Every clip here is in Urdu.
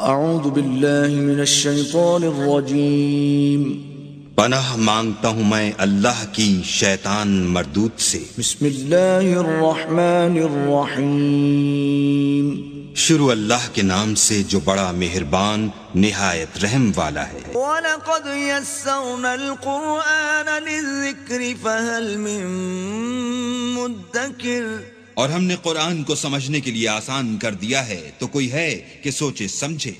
اعوذ باللہ من الشیطان الرجیم پناہ مانگتا ہوں میں اللہ کی شیطان مردود سے۔ بسم اللہ الرحمن الرحیم شروع اللہ کے نام سے جو بڑا مہربان نہایت رحم والا ہے۔ وَلَقَدْ يَسَّرْنَا الْقُرْآنَ لِلذِّكْرِ فَهَلْ مِن مُدَّكِرٍ، اور ہم نے قرآن کو سمجھنے کے لیے آسان کر دیا ہے، تو کوئی ہے کہ سوچے سمجھے۔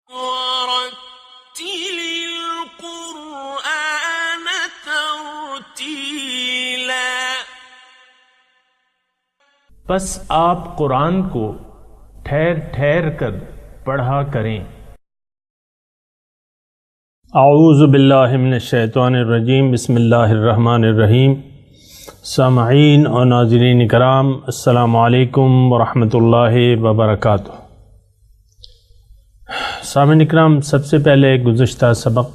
وَرَتِّلِ الْقُرْآنَ تَرْتِيلًا، پس آپ قرآن کو ٹھہر ٹھہر کر پڑھا کریں۔ اعوذ باللہ من الشیطان الرجیم، بسم اللہ الرحمن الرحیم۔ سامعین اور ناظرین کرام، السلام علیکم ورحمۃ اللہ وبرکاتہ۔ سامعین کرام، سب سے پہلے گزشتہ سبق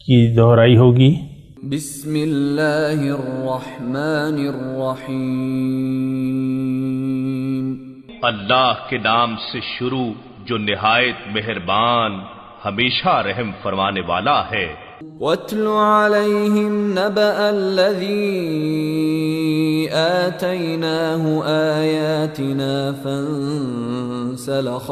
کی دہرائی ہوگی۔ بسم اللہ الرحمن الرحیم، اللہ کے نام سے شروع جو نہایت مہربان ہمیشہ رحم فرمانے والا ہے۔ وَاتْلُ عَلَيْهِمْ نَبَأَ الَّذِي آتَيْنَاهُ آيَاتِنَا فَانسَلَخَ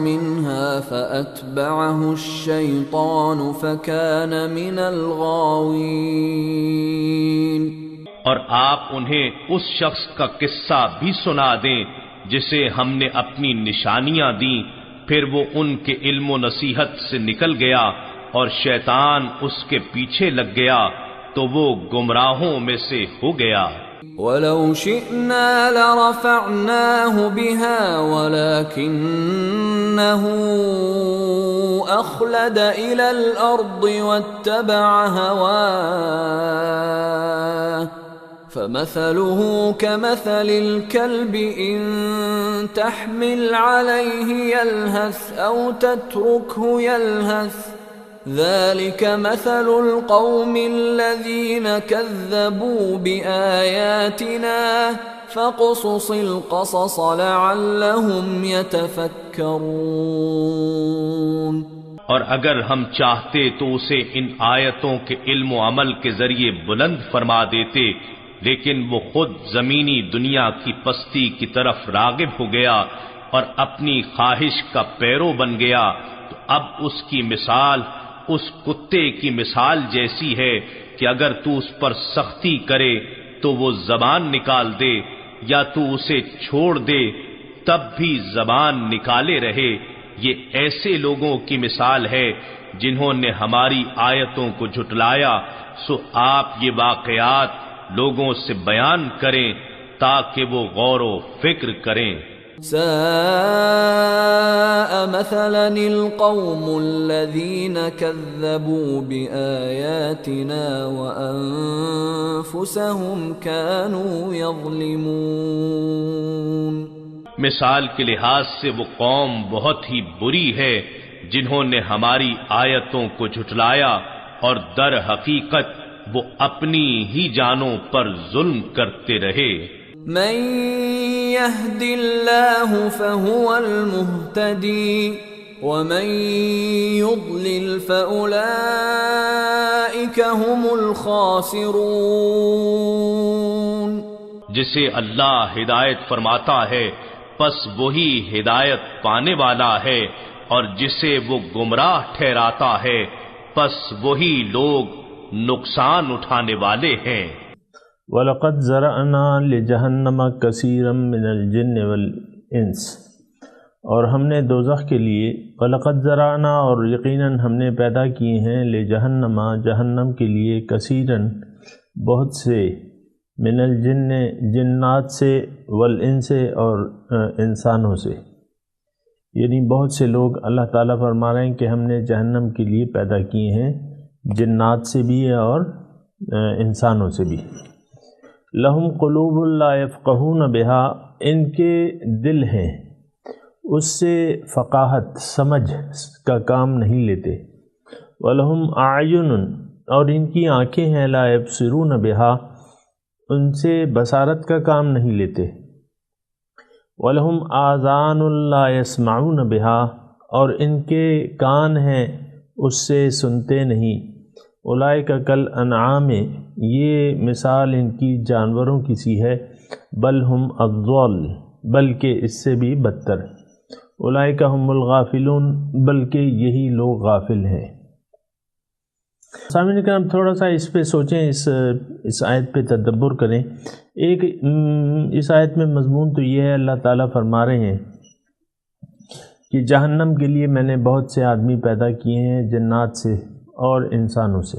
مِنْهَا فَأَتْبَعَهُ الشَّيْطَانُ فَكَانَ مِنَ الْغَاوِينَ۔ اور آپ انہیں اس شخص کا قصہ بھی سنا دیں جسے ہم نے اپنی نشانیاں دیں، پھر وہ ان کے علم و نصیحت سے نکل گیا اور شیطان اس کے پیچھے لگ گیا تو وہ گمراہوں میں سے ہو گیا۔ وَلَوْ شِئْنَا لَرَفَعْنَاهُ بِهَا وَلَكِنَّهُ أَخْلَدَ إِلَى الْأَرْضِ وَاتَّبَعَ هَوَاهُ فَمَثَلُهُ كَمَثَلِ الْكَلْبِ إِن تَحْمِلْ عَلَيْهِ يَلْهَثْ أَوْ تَتْرُكْهُ يَلْهَث ذَلِكَ مَثَلُ الْقَوْمِ الَّذِينَ كَذَّبُوا بِآيَاتِنَا فَاقْصُصِ الْقَصَصَ لَعَلَّهُمْ يَتَفَكَّرُونَ۔ اور اگر ہم چاہتے تو اسے ان آیتوں کے علم و عمل کے ذریعے بلند فرما دیتے، لیکن وہ خود زمینی دنیا کی پستی کی طرف راغب ہو گیا اور اپنی خواہش کا پیرو بن گیا، تو اب اس کی مثال اس کتے کی مثال جیسی ہے کہ اگر تو اس پر سختی کرے تو وہ زبان نکال دے، یا تو اسے چھوڑ دے تب بھی زبان نکالے رہے۔ یہ ایسے لوگوں کی مثال ہے جنہوں نے ہماری آیتوں کو جھٹلایا، سو آپ یہ واقعات لوگوں سے بیان کریں تاکہ وہ غور و فکر کریں۔ ساء مثلا القوم الذين كذبوا بآياتنا وأنفسهم كانوا يظلمون۔ مثال کے لحاظ سے وہ قوم بہت ہی بری ہے جنہوں نے ہماری آیتوں کو جھٹلایا اور در حقیقت وہ اپنی ہی جانوں پر ظلم کرتے رہے۔ من يهد الله فهو المهتدي ومن يضلل فأولئك هم الخاسرون۔ جسے اللہ ہدایت فرماتا ہے پس وہی ہدایت پانے والا ہے، اور جسے وہ گمراہ ٹھہراتا ہے پس وہی لوگ نقصان اٹھانے والے ہیں۔ وَلَقَدْ زَرَعْنَا لِجَهَنَّمَ كَثِيرًا مِنَ الْجِنِّ وَالْإِنسِ، اور ہم نے دوزخ کے لیے وَلَقَدْ زَرَعْنَا، اور یقیناً ہم نے پیدا کیے ہیں لِجَهَنَّمَ، جہنم کے لیے کثیراً بہت سے، من الجن جنات سے، والانس اور انسانوں سے، یعنی بہت سے لوگ اللہ تعالیٰ فرما رہے ہیں کہ ہم نے جہنم کے لیے پیدا کیے ہیں جنات سے بھی اور انسانوں سے بھی۔ لہم قلوب لا یفقہون بہا، ان کے دل ہیں اس سے فقاہت سمجھ کا کام نہیں لیتے۔ ولہم اعین، اور ان کی آنکھیں ہیں لا یبصرون بہا، ان سے بصارت کا کام نہیں لیتے۔ وَلَهُمْ آذَانٌ لَا يَسْمَعُونَ بِهَا، اور ان کے کان ہیں اس سے سنتے نہیں. اولئک کالانعام، یہ مثال ان کی جانوروں کی سی ہے. بل ہم اضل، بلکہ اس سے بھی بدتر. اولئک هم الغافلون، بلکہ یہی لوگ غافل ہیں. سامعین کرام تھوڑا سا اس پہ سوچیں، اس آیت پہ تدبر کریں. ایک اس آیت میں مضمون تو یہ ہے، اللہ تعالیٰ فرما رہے ہیں کہ جہنم کے لیے میں نے بہت سے آدمی پیدا کیے ہیں جنات سے اور انسانوں سے،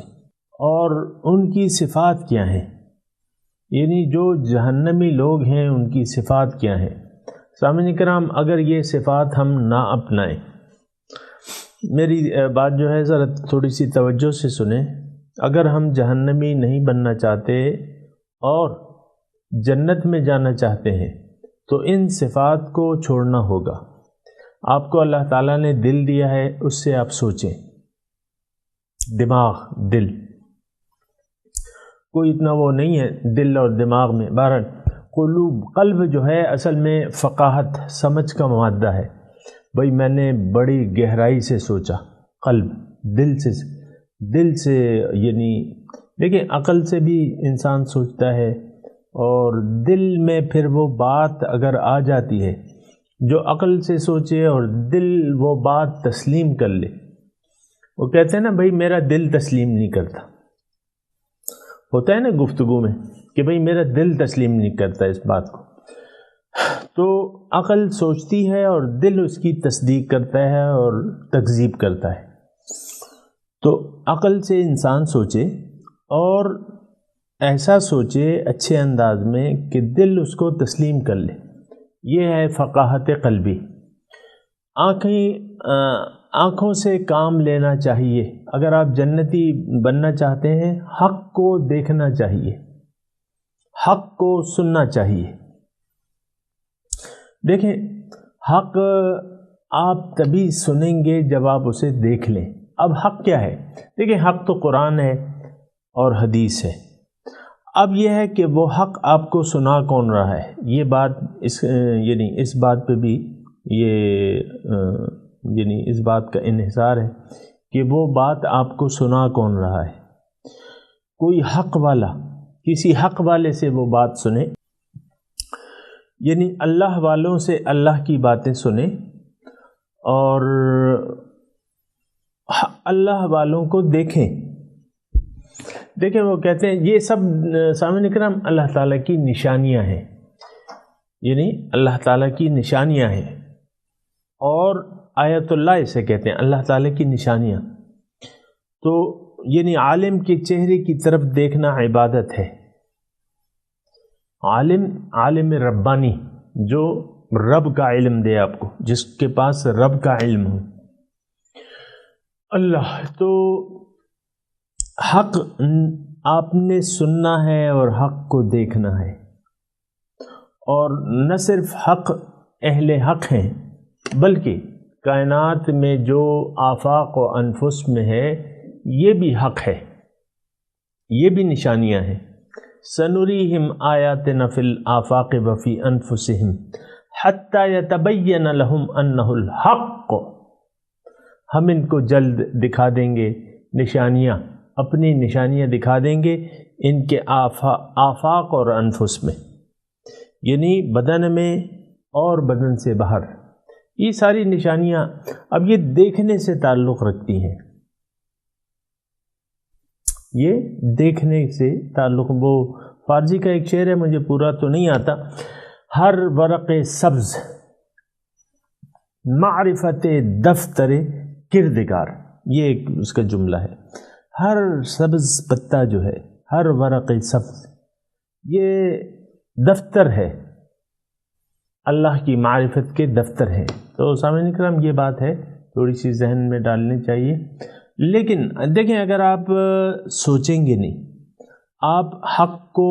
اور ان کی صفات کیا ہیں، یعنی جو جہنمی لوگ ہیں ان کی صفات کیا ہیں. سامعین کرام اگر یہ صفات ہم نہ اپنائیں، میری بات جو ہے ذرا تھوڑی سی توجہ سے سنیں. اگر ہم جہنمی نہیں بننا چاہتے اور جنت میں جانا چاہتے ہیں تو ان صفات کو چھوڑنا ہوگا. آپ کو اللہ تعالیٰ نے دل دیا ہے، اس سے آپ سوچیں. دماغ، دل، کوئی اتنا وہ نہیں ہے دل اور دماغ میں. بہرحال قلب جو ہے اصل میں فقاہت، سمجھ کا مادہ ہے. بھئی میں نے بڑی گہرائی سے سوچا. قلب دل سے یعنی دیکھیں عقل سے بھی انسان سوچتا ہے، اور دل میں پھر وہ بات اگر آ جاتی ہے جو عقل سے سوچے اور دل وہ بات تسلیم کر لے. وہ کہتے ہیں نا بھئی میرا دل تسلیم نہیں کرتا، ہوتا ہے نا گفتگو میں کہ بھئی میرا دل تسلیم نہیں کرتا اس بات کو. تو عقل سوچتی ہے اور دل اس کی تصدیق کرتا ہے اور تکذیب کرتا ہے. تو عقل سے انسان سوچے اور ایسا سوچے اچھے انداز میں کہ دل اس کو تسلیم کر لے. یہ ہے فقاہت قلبی. آنکھوں سے کام لینا چاہیے. اگر آپ جنتی بننا چاہتے ہیں حق کو دیکھنا چاہیے، حق کو سننا چاہیے. دیکھیں حق آپ تبھی سنیں گے جب آپ اسے دیکھ لیں. اب حق کیا ہے؟ دیکھیں حق تو قرآن ہے اور حدیث ہے. اب یہ ہے کہ وہ حق آپ کو سنا کون رہا ہے. یہ بات یعنی اس بات پہ بھی یعنی اس بات کا انحصار ہے کہ وہ بات آپ کو سنا کون رہا ہے. کوئی حق والا کسی حق والے سے وہ بات سنے، یعنی اللہ والوں سے اللہ کی باتیں سنیں اور اللہ والوں کو دیکھیں. دیکھیں وہ کہتے ہیں یہ سب سامعین کرام اللہ تعالیٰ کی نشانیاں ہیں، یعنی اللہ تعالیٰ کی نشانیاں ہیں، اور آیت اللہ اسے کہتے ہیں، اللہ تعالیٰ کی نشانیاں. تو یعنی عالم کے چہرے کی طرف دیکھنا عبادت ہے. عالم ربانی جو رب کا علم دے آپ کو، جس کے پاس رب کا علم ہو. اللہ تو حق آپ نے سننا ہے اور حق کو دیکھنا ہے. اور نہ صرف حق اہل حق ہیں بلکہ کائنات میں جو آفاق و انفس میں ہے یہ بھی حق ہے، یہ بھی نشانیاں ہیں. سنریہم آیاتنا فی الآفاق وفی انفسہم حتی یتبین لہم انہ الحق. ہم ان کو جلد دکھا دیں گے نشانیاں، اپنی نشانیاں دکھا دیں گے ان کے آفاق اور انفس میں، یعنی بدن میں اور بدن سے باہر. یہ ساری نشانیاں اب یہ دیکھنے سے تعلق رکھتی ہیں، یہ دیکھنے سے تعلق. وہ فارسی کا ایک شعر ہے، مجھے پورا تو نہیں آتا. ہر ورق سبز معرفت دفتر کردگار، یہ ایک اس کا جملہ ہے. ہر سبز پتا جو ہے، ہر ورق سبز، یہ دفتر ہے، اللہ کی معرفت کے دفتر ہے. تو سامعین کرام یہ بات ہے تھوڑی سی ذہن میں ڈالنی چاہیے. لیکن دیکھیں اگر آپ سوچیں گے نہیں، آپ حق کو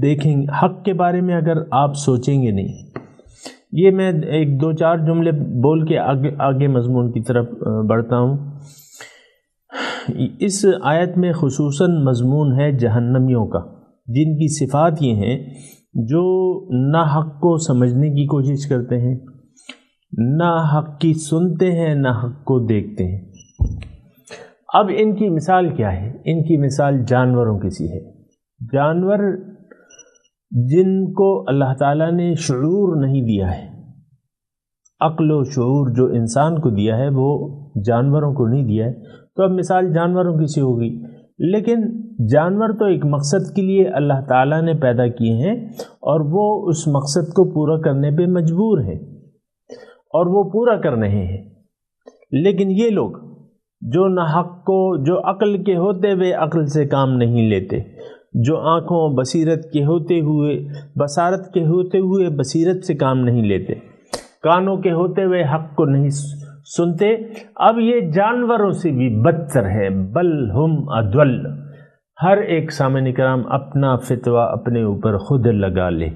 دیکھیں، حق کے بارے میں اگر آپ سوچیں گے نہیں، یہ میں ایک دو چار جملے بول کے آگے مضمون کی طرف بڑھتا ہوں. اس آیت میں خصوصاً مضمون ہے جہنمیوں کا، جن کی صفات یہ ہیں جو نا حق کو سمجھنے کی کوشش کرتے ہیں، نا حق کی سنتے ہیں، نا حق کو دیکھتے ہیں۔ اب ان کی مثال کیا ہے؟ ان کی مثال جانوروں کی سی ہے۔ جانور جن کو اللہ تعالیٰ نے شعور نہیں دیا ہے، عقل و شعور جو انسان کو دیا ہے وہ جانوروں کو نہیں دیا ہے، تو اب مثال جانوروں کی سی ہوگی۔ لیکن جانور تو ایک مقصد کے لیے اللہ تعالیٰ نے پیدا کیے ہیں اور وہ اس مقصد کو پورا کرنے پہ مجبور ہیں اور وہ پورا کر رہے ہیں۔ لیکن یہ لوگ جو نہ حق کو، جو عقل کے ہوتے ہوئے عقل سے کام نہیں لیتے، جو آنکھوں بصیرت کے ہوتے ہوئے، بصارت کے ہوتے ہوئے بصیرت سے کام نہیں لیتے، کانوں کے ہوتے ہوئے حق کو نہیں سنتے، اب یہ جانوروں سے بھی بدتر ہے۔ بل ہم اضل۔ ہر ایک سامعین کرام اپنا فتویٰ اپنے اوپر خود لگا لے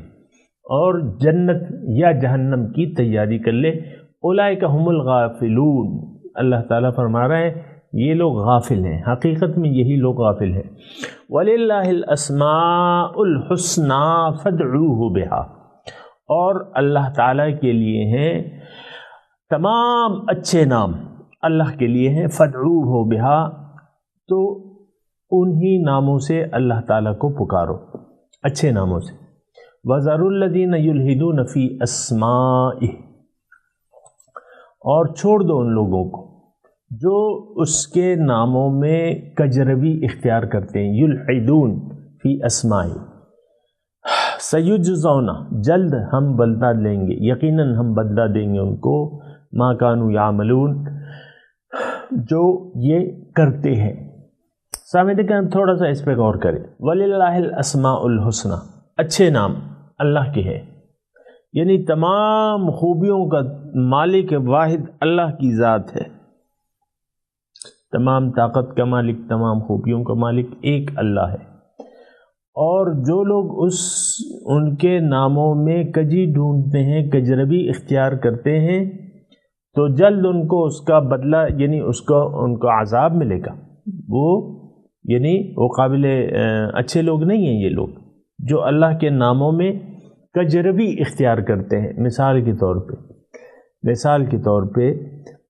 اور جنت یا جہنم کی تیاری کر لے۔ اولئک هم الغافلون۔ اللہ تعالیٰ فرما رہا ہے یہ لوگ غافل ہیں، حقیقت میں یہی لوگ غافل ہیں۔ وَلِلَّهِ الْأَسْمَاءُ الْحُسْنَى فَادْعُوهُ بِهَا، اور اللہ تعالیٰ کے لیے ہیں تمام اچھے نام، اللہ کے لیے ہیں فَادْعُوهُ بِهَا، تو انہی ناموں سے اللہ تعالیٰ کو پکارو، اچھے ناموں سے۔ وَذَرُوا الَّذِينَ يُلْحِدُونَ فِي أَسْمَائِهِ، اور چھوڑ دو ان لوگوں کو جو اس کے ناموں میں کجروی اختیار کرتے ہیں۔ یلحدون فی اسمائی، سیجزون، جلد ہم بدلہ لیں گے، یقیناً ہم بدلہ دیں گے ان کو، ما کانوا یعملون، جو یہ کرتے ہیں۔ سامعین کرام تھوڑا سا اس پہ غور کریں۔ وللہ الاسماء الحسنى، اچھے نام اللہ کے ہیں، یعنی تمام خوبیوں کا مالک واحد اللہ کی ذات ہے، تمام طاقت کا مالک، تمام خوبیوں کا مالک ایک اللہ ہے۔ اور جو لوگ ان کے ناموں میں کجی ڈھونڈتے ہیں، کجروی اختیار کرتے ہیں، تو جلد ان کو اس کا بدلہ، یعنی ان کو عذاب ملے گا۔ وہ قابل اچھے لوگ نہیں ہیں یہ لوگ جو اللہ کے ناموں میں کجروی اختیار کرتے ہیں۔ مثال کے طور پہ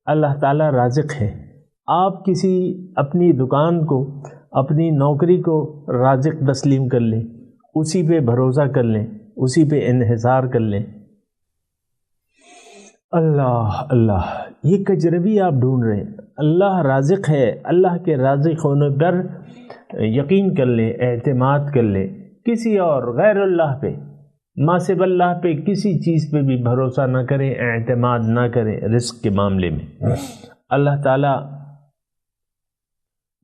اللہ تعالیٰ رازق ہے، آپ کسی اپنی دکان کو، اپنی نوکری کو رازق تسلیم کر لیں، اسی پہ بھروسہ کر لیں، اسی پہ انحصار کر لیں۔ اللہ یہ کجروی آپ ڈھونڈ رہے ہیں، اللہ رازق ہے، اللہ کے رازق ہونے پر یقین کر لیں، اعتماد کر لیں۔ کسی اور غیر اللہ پہ، ما سوا اللہ پہ کسی چیز پہ بھی بھروسہ نہ کریں، اعتماد نہ کریں رزق کے معاملے میں۔ اللہ تعالیٰ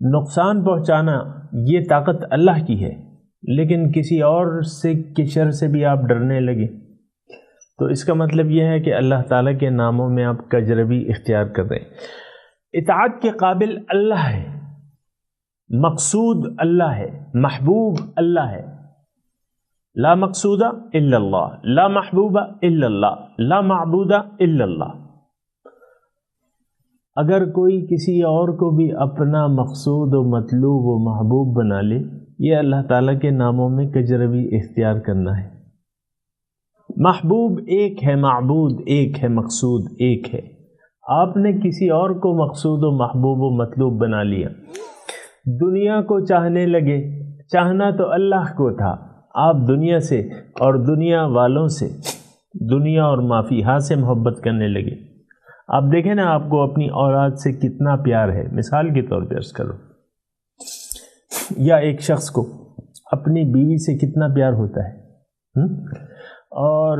نقصان پہنچانا یہ طاقت اللہ کی ہے، لیکن کسی اور سے کے شر سے بھی آپ ڈرنے لگے تو اس کا مطلب یہ ہے کہ اللہ تعالیٰ کے ناموں میں آپ کجروی اختیار کر رہے ہیں۔ اطاعت کے قابل اللہ ہے، مقصود اللہ ہے، محبوب اللہ ہے۔ لا مقصود الا اللہ، لا محبوب الا اللہ، لا معبود الا اللہ۔ اگر کوئی کسی اور کو بھی اپنا مقصود و مطلوب و محبوب بنا لے، یہ اللہ تعالیٰ کے ناموں میں کجروی اختیار کرنا ہے۔ محبوب ایک ہے، معبود ایک ہے، مقصود ایک ہے۔ آپ نے کسی اور کو مقصود و محبوب و مطلوب بنا لیا، دنیا کو چاہنے لگے، چاہنا تو اللہ کو تھا، آپ دنیا سے اور دنیا والوں سے، دنیا اور ما فیہا سے محبت کرنے لگے۔ آپ دیکھیں نا آپ کو اپنی اولاد سے کتنا پیار ہے، مثال کے طور پہ عرض کرو، یا ایک شخص کو اپنی بیوی سے کتنا پیار ہوتا ہے، اور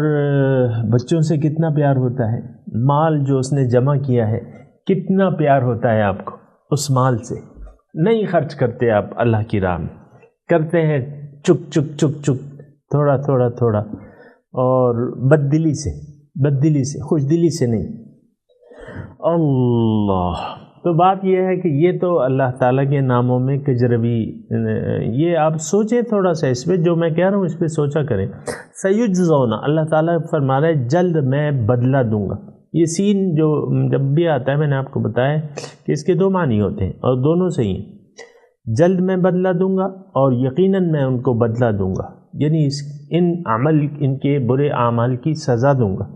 بچوں سے کتنا پیار ہوتا ہے، مال جو اس نے جمع کیا ہے کتنا پیار ہوتا ہے آپ کو اس مال سے، نہیں خرچ کرتے آپ اللہ کی راہ میں، کرتے ہیں چک چک چک چک، تھوڑا تھوڑا تھوڑا، اور بددلی سے، خوش دلی سے نہیں۔ اللہ، تو بات یہ ہے کہ یہ تو اللہ تعالیٰ کے ناموں میں کجروی، یہ آپ سوچیں تھوڑا سا اس پہ، جو میں کہہ رہا ہوں اس پہ سوچا کریں۔ سیجزون، اللہ تعالیٰ فرما رہا ہے جلد میں بدلہ دوں گا۔ یہ سین جو جب بھی آتا ہے، میں نے آپ کو بتایا کہ اس کے دو معنی ہوتے ہیں اور دونوں صحیح ہیں۔ جلد میں بدلہ دوں گا اور یقیناً میں ان کو بدلہ دوں گا، یعنی ان کے برے اعمال کی سزا دوں گا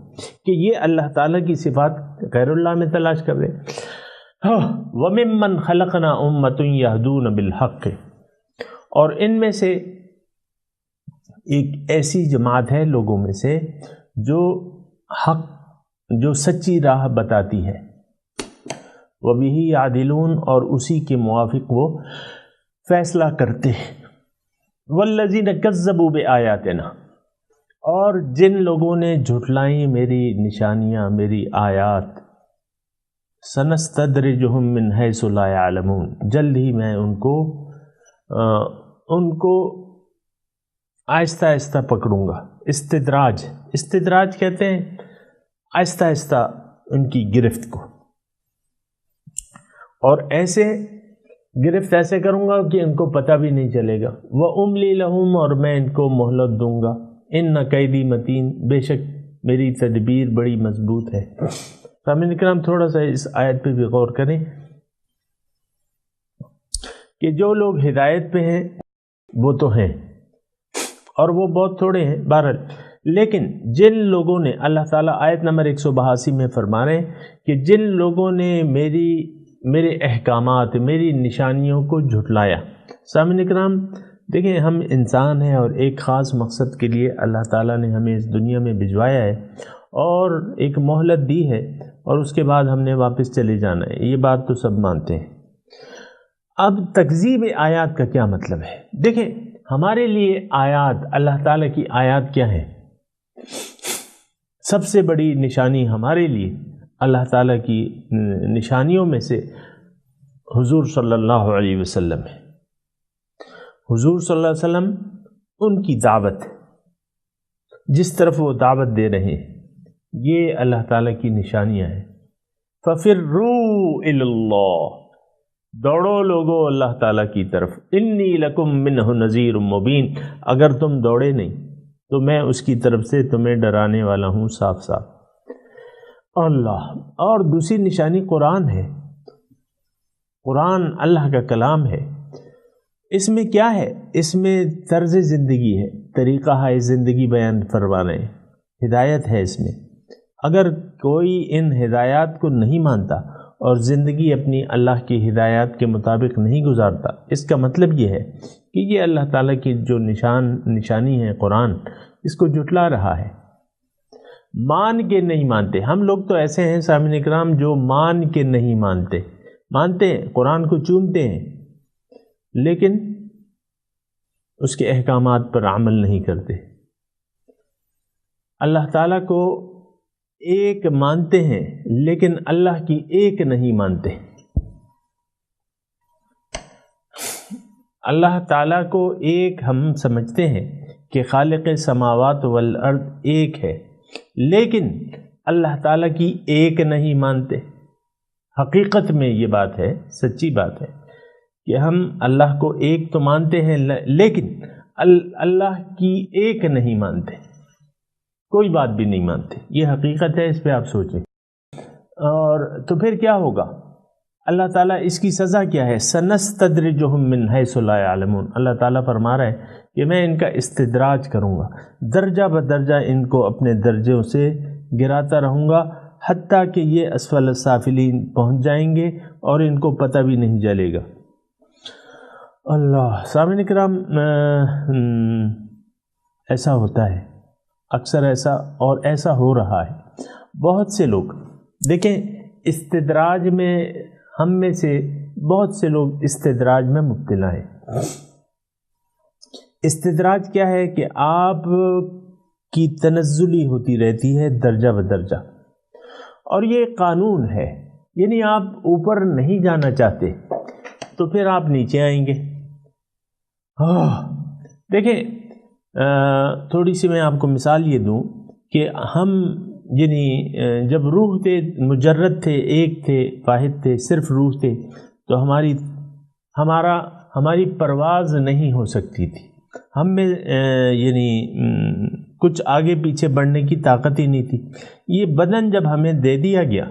کہ یہ اللہ تعالیٰ کی صفات غیر اللہ میں تلاش کر رہے ہیں۔ وَمِمَّنْ خَلَقْنَا أُمَّةٌ يَهْدُونَ بِالْحَقِّ، اور ان میں سے ایک ایسی جماعت ہے لوگوں میں سے جو سچی راہ بتاتی ہے، وَبِهِ يَعْدِلُونَ، اور اسی کے موافق وہ فیصلہ کرتے ہیں۔ وَالَّذِينَ كَذَّبُوا بِآيَاتِنَا، اور جن لوگوں نے جھٹلائیں میری نشانیاں، میری آیات، سَنَسْتَدْرِجُهُم مِّنْ حَيْثُ لَا يَعْلَمُونَ، جلد ہی میں ان کو آہستہ آہستہ پکڑوں گا۔ استدراج کہتے ہیں آہستہ آہستہ ان کی گرفت کو، اور گرفت ایسے کروں گا کہ ان کو پتہ بھی نہیں چلے گا۔ وَأُمْلِي لَهُمْ، اور میں ان کو مہلت دوں گا۔ إِنَّ كَيْدِي مَتِينٌ، بے شک میری تدبیر بڑی مضبوط ہے۔ سامعین کرام، تھوڑا سا اس آیت پہ بھی غور کریں کہ جو لوگ ہدایت پہ ہیں وہ تو ہیں، اور وہ بہت تھوڑے ہیں بہرحال، لیکن جن لوگوں نے، اللہ تعالیٰ آیت نمبر 182 میں فرما رہے ہیں کہ جن لوگوں نے میرے احکامات، میری نشانیوں کو جھٹلایا۔ سامعین کرام دیکھیں، ہم انسان ہیں اور ایک خاص مقصد کے لیے اللہ تعالیٰ نے ہمیں اس دنیا میں بھجوایا ہے اور ایک مہلت دی ہے، اور اس کے بعد ہم نے واپس چلے جانا ہے، یہ بات تو سب مانتے ہیں۔ اب تکذیب آیات کا کیا مطلب ہے؟ دیکھیں، ہمارے لیے آیات، اللہ تعالیٰ کی آیات کیا ہیں؟ سب سے بڑی نشانی ہمارے لیے اللہ تعالیٰ کی نشانیوں میں سے حضور صلی اللہ علیہ وسلم ہے۔ حضور صلی اللہ علیہ وسلم، ان کی دعوت، جس طرف وہ دعوت دے رہے ہیں، یہ اللہ تعالیٰ کی نشانیاں ہیں۔ فَفِرُّوا إِلَى اللَّهِ، دوڑو لوگو اللہ تعالیٰ کی طرف۔ انی لکم منہ نذیر مبین، اگر تم دوڑے نہیں تو میں اس کی طرف سے تمہیں ڈرانے والا ہوں صاف صاف۔ اللہ، اور دوسری نشانی قرآن ہے۔ قرآن اللہ کا کلام ہے۔ اس میں کیا ہے؟ اس میں طرز زندگی ہے، طریقہ ہے زندگی بیان فرمانے، ہدایت ہے اس میں۔ اگر کوئی ان ہدایات کو نہیں مانتا اور زندگی اپنی اللہ کی ہدایات کے مطابق نہیں گزارتا، اس کا مطلب یہ ہے کہ یہ اللہ تعالیٰ کی جو نشانی ہے قرآن، اس کو جھٹلا رہا ہے، مان کے نہیں مانتے۔ ہم لوگ تو ایسے ہیں سامعین کرام جو مان کے نہیں مانتے ہیں، قرآن کو چومتے ہیں لیکن اس کے احکامات پر عمل نہیں کرتے۔ اللہ تعالیٰ کو ایک مانتے ہیں لیکن اللہ کی ایک نہیں مانتے۔ اللہ تعالیٰ کو ایک ہم سمجھتے ہیں کہ خالق سماوات والارض ایک ہے، لیکن اللہ تعالیٰ کی ایک نہیں مانتے۔ حقیقت میں یہ بات ہے، سچی بات ہے کہ ہم اللہ کو ایک تو مانتے ہیں لیکن اللہ کی ایک نہیں مانتے، کوئی بات بھی نہیں مانتے۔ یہ حقیقت ہے، اس پہ آپ سوچیں۔ اور تو پھر کیا ہوگا؟ اللہ تعالیٰ اس کی سزا کیا ہے؟ سنستدرجہم من حیث لا یعلمون۔ اللہ تعالیٰ فرما رہا ہے کہ میں ان کا استدراج کروں گا، درجہ بدرجہ ان کو اپنے درجوں سے گراتا رہوں گا، حتیٰ کہ یہ اسفل السافلین پہنچ جائیں گے اور ان کو پتہ بھی نہیں چلے گا۔ اللہ، سامعین کرام، ایسا ہوتا ہے اکثر، ایسا ہو رہا ہے۔ بہت سے لوگ دیکھیں، استدراج میں ہم میں سے بہت سے لوگ استدراج میں مبتلا ہیں۔ استدراج کیا ہے کہ آپ کی تنزلی ہوتی رہتی ہے درجہ بدرجہ، اور یہ قانون ہے، یعنی آپ اوپر نہیں جانا چاہتے تو پھر آپ نیچے آئیں گے۔ دیکھیں، تھوڑی سی میں آپ کو مثال یہ دوں کہ ہم یعنی جب روح تھے، مجرد تھے، ایک تھے، واحد تھے، صرف روح تھے، تو ہماری پرواز نہیں ہو سکتی تھی، ہم میں یعنی کچھ آگے پیچھے بڑھنے کی طاقت ہی نہیں تھی۔ یہ بدن جب ہمیں دے دیا گیا،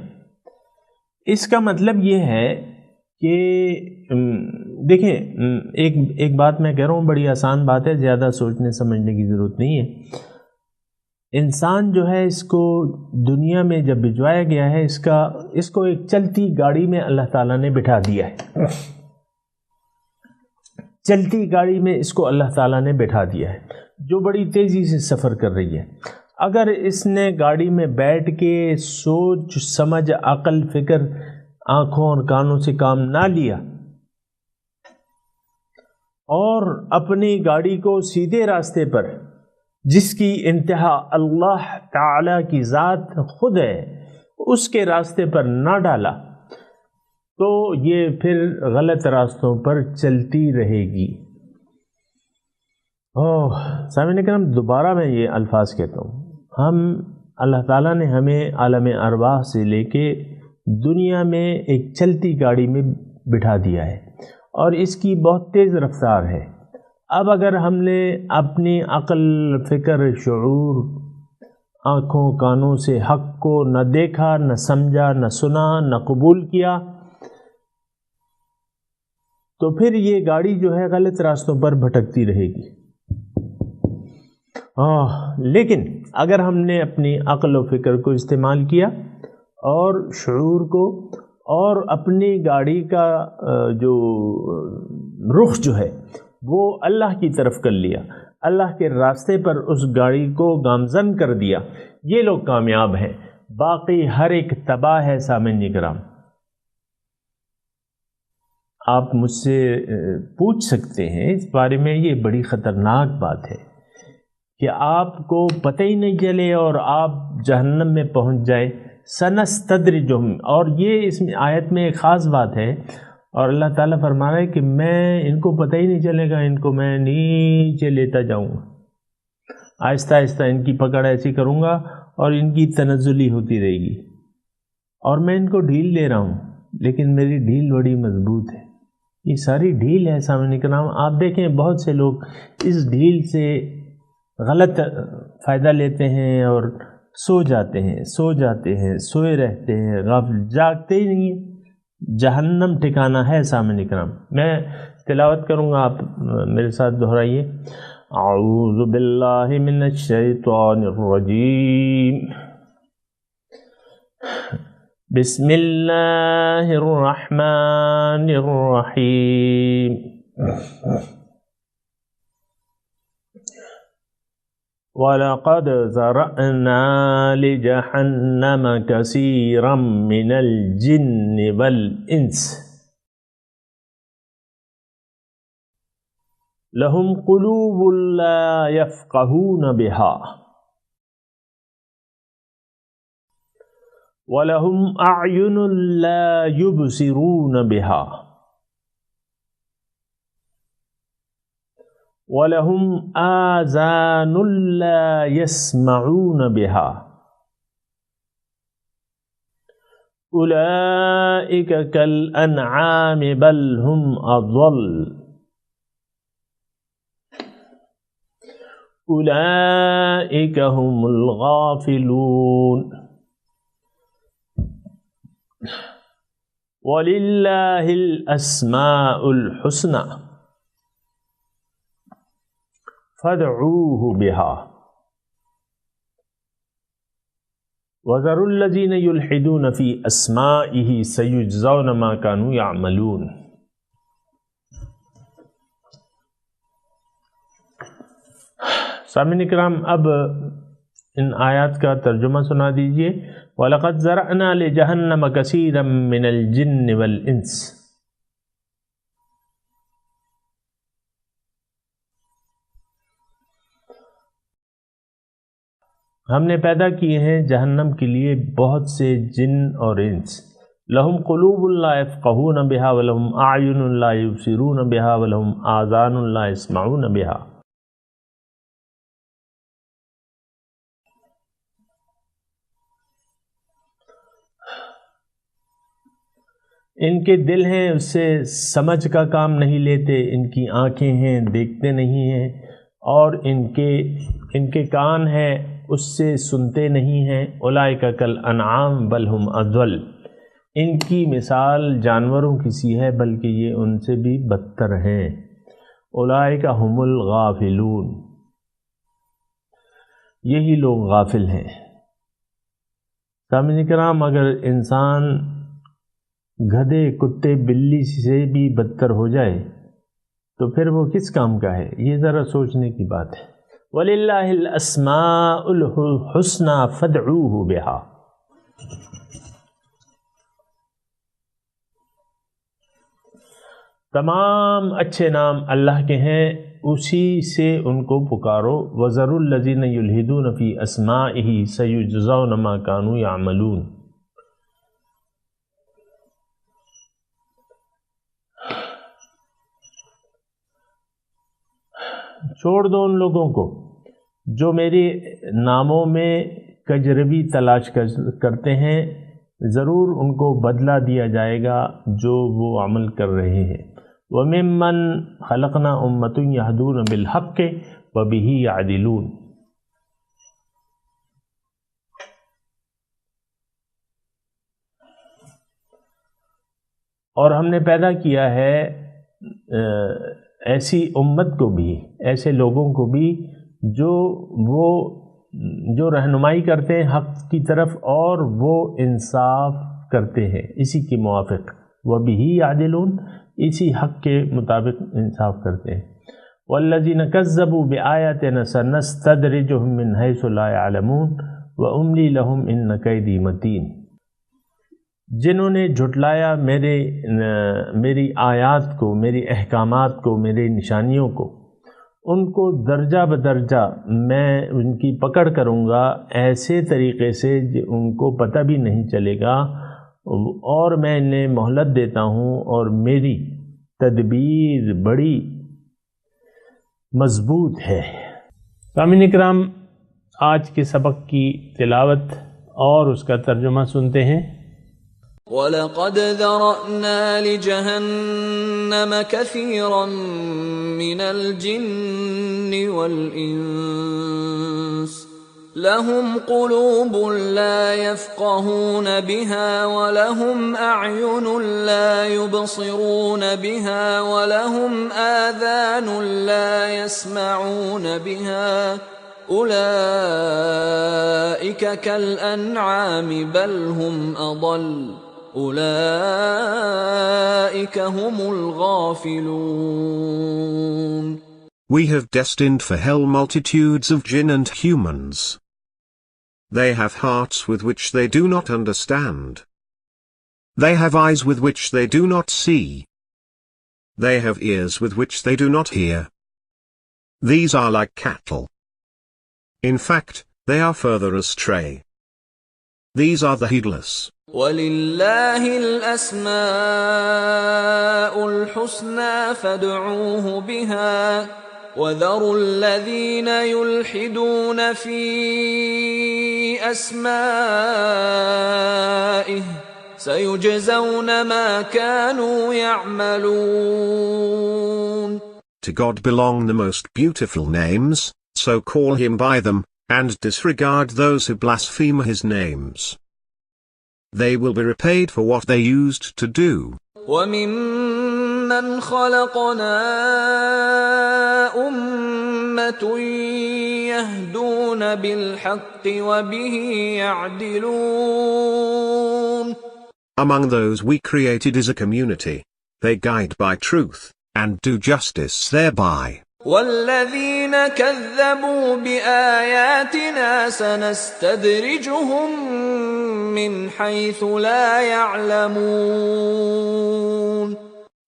اس کا مطلب یہ ہے کہ دیکھیں ایک بات میں کہہ رہا ہوں، بڑی آسان بات ہے، زیادہ سوچنے سمجھنے کی ضرورت نہیں ہے۔ انسان جو ہے اس کو دنیا میں جب بھجوایا گیا ہے، اس کو ایک چلتی گاڑی میں اللہ تعالیٰ نے بٹھا دیا ہے، چلتی گاڑی میں اس کو اللہ تعالیٰ نے بٹھا دیا ہے جو بڑی تیزی سے سفر کر رہی ہے۔ اگر اس نے گاڑی میں بیٹھ کے سوچ سمجھ عقل فکر آنکھوں اور کانوں سے کام نہ لیا اور اپنی گاڑی کو سیدھے راستے پر، جس کی انتہا اللہ تعالی کی ذات خود ہے، اس کے راستے پر نہ ڈالا تو یہ پھر غلط راستوں پر چلتی رہے گی۔ سامعین کرام، دوبارہ میں یہ الفاظ کہتا ہوں، اللہ تعالیٰ نے ہمیں عالم ارواح سے لے کے دنیا میں ایک چلتی گاڑی میں بٹھا دیا ہے اور اس کی بہت تیز رفتار ہے۔ اب اگر ہم نے اپنی عقل فکر شعور آنکھوں کانوں سے حق کو نہ دیکھا، نہ سمجھا، نہ سنا، نہ قبول کیا، تو پھر یہ گاڑی جو ہے غلط راستوں پر بھٹکتی رہے گی۔ لیکن اگر ہم نے اپنی عقل و فکر کو استعمال کیا اور شعور کو، اور اپنی گاڑی کا جو رخ جو ہے وہ اللہ کی طرف کر لیا، اللہ کے راستے پر اس گاڑی کو گامزن کر دیا، یہ لوگ کامیاب ہیں۔ باقی ہر ایک تباہ ہے۔ سامعین کرام، آپ مجھ سے پوچھ سکتے ہیں اس بارے میں، یہ بڑی خطرناک بات ہے کہ آپ کو پتہ ہی نہیں چلے اور آپ جہنم میں پہنچ جائے۔ سنستدرجہم، اور یہ اس آیت میں ایک خاص بات ہے، اور اللہ تعالیٰ فرما رہا ہے کہ میں ان کو پتہ ہی نہیں چلے گا، ان کو میں نیچے لیتا جاؤں گا، آہستہ آہستہ ان کی پکڑ ایسی کروں گا اور ان کی تنزلی ہوتی رہے گی، اور میں ان کو ڈھیل دے رہا ہوں، لیکن میری ڈھیل بڑی مضبوط ہے۔ یہ ساری ڈھیل ہے سامعین کرام۔ آپ دیکھیں بہت سے لوگ اس ڈھیل سے غلط فائدہ لیتے ہیں اور سو جاتے ہیں، سوئے رہتے ہیں، غافل، جاگتے ہی نہیں ہیں۔ جہنم ٹھکانہ ہے سامعین کرام۔ میں تلاوت کروں گا، آپ میرے ساتھ دہرائیے۔ اعوذ باللہ من الشیطان الرجیم، بسم اللہ الرحمن الرحیم۔ وَلَقَدْ ذَرَأْنَا لِجَهَنَّمَ كَثِيرًا مِنَ الْجِنِّ وَالْإِنسِ لَهُمْ قُلُوبٌ لَا يَفْقَهُونَ بِهَا وَلَهُمْ أَعْيُنٌ لَا يُبْصِرُونَ بِهَا وَلَهُمْ آذَانٌ لَا يَسْمَعُونَ بِهَا أُولَئِكَ كَالْأَنْعَامِ بَلْ هُمْ أَضَلُّ أُولَئِكَ هُمُ الْغَافِلُونَ وَلِلَّهِ الْأَسْمَاءُ الْحُسْنَى فَادْعُوهُ بِهَا وَذَرُوا الَّذِينَ يُلْحِدُونَ فِي أَسْمَائِهِ سَيُجْزَوْنَ مَا كَانُوا يَعْمَلُونَ۔ سامعین کرام، اب ان آیات کا ترجمہ سنا دیجئے۔ وَلَقَدْ ذَرَأْنَا لِجَهَنَّمَ كَثِيرًا مِنَ الْجِنِّ وَالْإِنسِ، ہم نے پیدا کیے ہیں جہنم کے لیے بہت سے جن اور انس۔ لہم قلوب لا یفقہون بہا ولہم اعین لا یبصرون بہا ولہم آذان لا یسمعون بہا۔ ان کے دل ہیں، اس سے سمجھ کا کام نہیں لیتے، ان کی آنکھیں ہیں، دیکھتے نہیں ہیں، اور ان کے کان ہیں، اس سے سنتے نہیں ہیں۔ اولئک کالانعام بل ہم اضل، ان کی مثال جانوروں کی سی ہے بلکہ یہ ان سے بھی بدتر ہیں۔ اولئک هم الغافلون، یہی لوگ غافل ہیں۔ سامعین کرام، اگر انسان گدھے، کتے، بلی سے بھی بدتر ہو جائے تو پھر وہ کس کام کا ہے؟ یہ ذرا سوچنے کی بات ہے۔ وَلِلَّهِ الْأَسْمَاءُ الْحُسْنَى فَادْعُوهُ بِهَا، تمام اچھے نام اللہ کے ہیں، اسی سے ان کو پکارو۔ وَذَرُوا الَّذِينَ يُلْحِدُونَ فِي أَسْمَائِهِ سَيُجْزَوْنَ مَا كَانُوا يَعْمَلُونَ۔ چھوڑ دو ان لوگوں کو جو میرے ناموں میں کجروی تلاش کرتے ہیں، ضرور ان کو بدلہ دیا جائے گا جو وہ عمل کر رہے ہیں۔ وَمِمَّنْ خَلَقْنَا أُمَّةٌ يَهْدُونَ بِالْحَقِّ وَبِهِ يَعْدِلُونَ۔ اور ہم نے پیدا کیا ہے ایسی امت کو بھی، ایسے لوگوں کو بھی جو رہنمائی کرتے ہیں حق کی طرف اور وہ انصاف کرتے ہیں اسی کے موافق۔ وَبِهِ يَعْدِلُونَ، اسی حق کے مطابق انصاف کرتے ہیں۔ وَالَّذِينَ كَذَّبُوا بِآيَاتِنَا سَنَسْتَدْرِجُهُم مِّنْ حَيْثُ لَا يَعْلَمُونَ وَأُمْلِي لَهُمْ إِنَّ كَيْدِي مَتِينٌ۔ جنہوں نے جھٹلایا میری آیات کو، میری احکامات کو، میری نشانیوں کو، ان کو درجہ بدرجہ میں ان کی پکڑ کروں گا ایسے طریقے سے ان کو پتہ بھی نہیں چلے گا، اور میں انہیں مہلت دیتا ہوں، اور میری تدبیر بڑی مضبوط ہے۔ سامعین کرام، آج کے سبق کی تلاوت اور اس کا ترجمہ سنتے ہیں۔ وَلَقَدْ ذَرَأْنَا لِجَهَنَّمَ كَثِيرًا مِنَ الْجِنِّ وَالْإِنسِ لَهُمْ قُلُوبٌ لَا يَفْقَهُونَ بِهَا وَلَهُمْ أَعْيُنٌ لَا يُبْصِرُونَ بِهَا وَلَهُمْ آذَانٌ لَا يَسْمَعُونَ بِهَا أُولَئِكَ كَالْأَنْعَامِ بَلْ هُمْ أَضَلُّ أُولَئِكَ هُمُ الْغَافِلُونَ۔ We have destined for hell multitudes of jinn and humans. They have hearts with which they do not understand. They have eyes with which they do not see. They have ears with which they do not hear. These are like cattle. In fact, they are further astray. These are the heedless. وَلِلَّهِ الْأَسْمَاءُ الْحُسْنَى فَادْعُوهُ بِهَا وَذَرُوا الَّذِينَ يُلْحِدُونَ فِي أَسْمَائِهِ سَيُجْزَوْنَ مَا كَانُوا يَعْمَلُونَ۔ To God belong the most beautiful names, so call him by them, and disregard those who blaspheme his names. They will be repaid for what they used to do. وَمِمَّنْ خَلَقْنَا أُمَّةٌ يَهْدُونَ بِالْحَقِّ وَبِهِ يَعْدِلُونَ۔ Among those we created is a community. They guide by truth, and do justice thereby. وَالَّذِينَ كَذَّبُوا بِآيَاتِنَا سَنَسْتَدْرِجُهُم مِّنْ حَيْثُ لَا يَعْلَمُونَ۔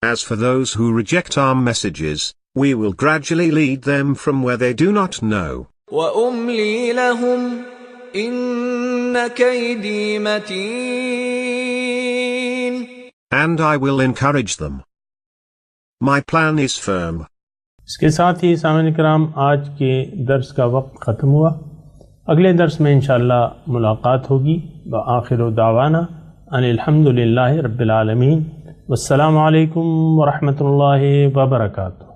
As for those who reject our messages, we will gradually lead them from where they do not know. وَأُمْلِي لَهُمْ إِنَّ كَيْدِي مَتِينٌ۔ And I will encourage them. My plan is firm. اس کے ساتھ ہی سامعین کرام، آج کے درس کا وقت ختم ہوا۔ اگلے درس میں انشاءاللہ ملاقات ہوگی۔ وآخر دعوانا ان الحمد للہ رب العالمین، والسلام علیکم ورحمۃ اللہ وبرکاتہ۔